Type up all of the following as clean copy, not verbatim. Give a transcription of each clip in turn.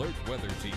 Alert Weather Team.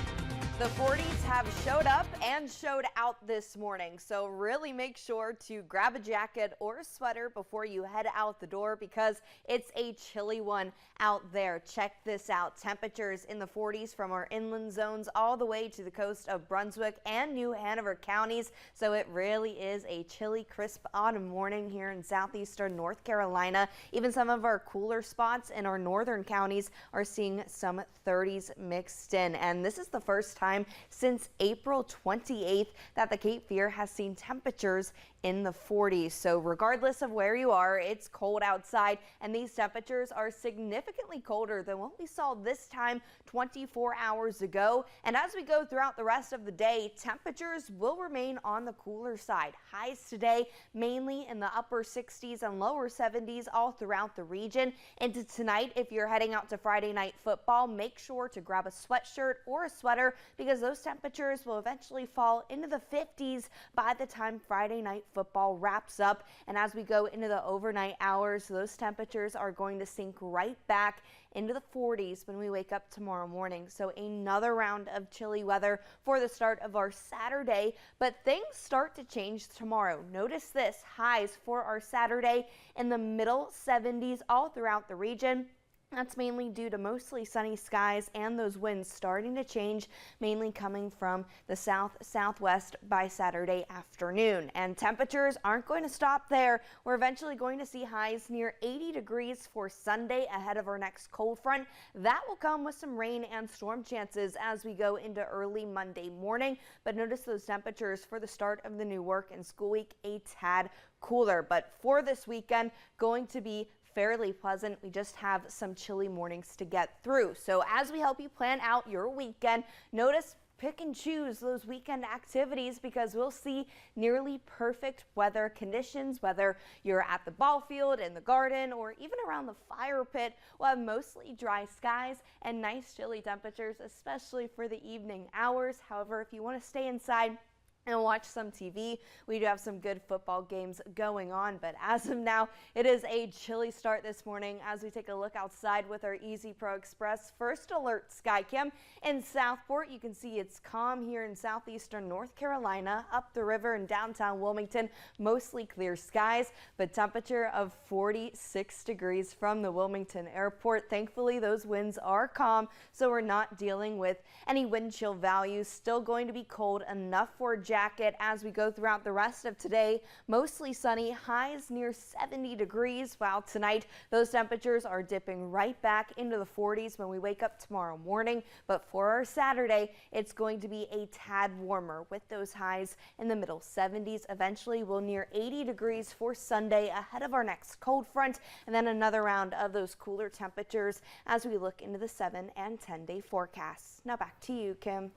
The 40s have showed up and showed out this morning, so really make sure to grab a jacket or a sweater before you head out the door because it's a chilly one out there. Check this out. Temperatures in the 40s from our inland zones all the way to the coast of Brunswick and New Hanover counties, so it really is a chilly, crisp autumn morning here in southeastern North Carolina. Even some of our cooler spots in our northern counties are seeing some 30s mixed in, and this is the first time since April 28th that the Cape Fear has seen temperatures in the 40s. So regardless of where you are, it's cold outside, and these temperatures are significantly colder than what we saw this time 24 hours ago. And as we go throughout the rest of the day, temperatures will remain on the cooler side. Highs today mainly in the upper 60s and lower 70s all throughout the region. Into tonight, if you're heading out to Friday night football, make sure to grab a sweatshirt or a sweater because those temperatures will eventually fall into the 50s by the time Friday night football wraps up. And as we go into the overnight hours, those temperatures are going to sink right back into the 40s when we wake up tomorrow morning. So another round of chilly weather for the start of our Saturday, but things start to change tomorrow. Notice this: highs for our Saturday in the middle 70s all throughout the region. That's mainly due to mostly sunny skies and those winds starting to change, mainly coming from the south-southwest by Saturday afternoon. And temperatures aren't going to stop there. We're eventually going to see highs near 80 degrees for Sunday ahead of our next cold front. That will come with some rain and storm chances as we go into early Monday morning. But notice those temperatures for the start of the new work and school week a tad cooler. But for this weekend, going to be fairly pleasant. We just have some chilly mornings to get through. So as we help you plan out your weekend, notice, pick and choose those weekend activities because we'll see nearly perfect weather conditions, whether you're at the ball field, in the garden, or even around the fire pit. We'll have mostly dry skies and nice chilly temperatures, especially for the evening hours. However, if you want to stay inside and watch some TV, we do have some good football games going on, but as of now, it is a chilly start this morning as we take a look outside with our Easy Pro Express First Alert Skycam. In Southport, you can see it's calm here in southeastern North Carolina. Up the river in downtown Wilmington, mostly clear skies, but temperature of 46 degrees from the Wilmington airport. Thankfully, those winds are calm, so we're not dealing with any wind chill values. Still going to be cold enough for a jacket as we go throughout the rest of today. Mostly sunny, highs near 70 degrees, while tonight those temperatures are dipping right back into the 40s when we wake up tomorrow morning. But for our Saturday, it's going to be a tad warmer with those highs in the middle 70s. Eventually we'll near 80 degrees for Sunday ahead of our next cold front, and then another round of those cooler temperatures as we look into the 7 and 10 day forecasts. Now back to you, Kim.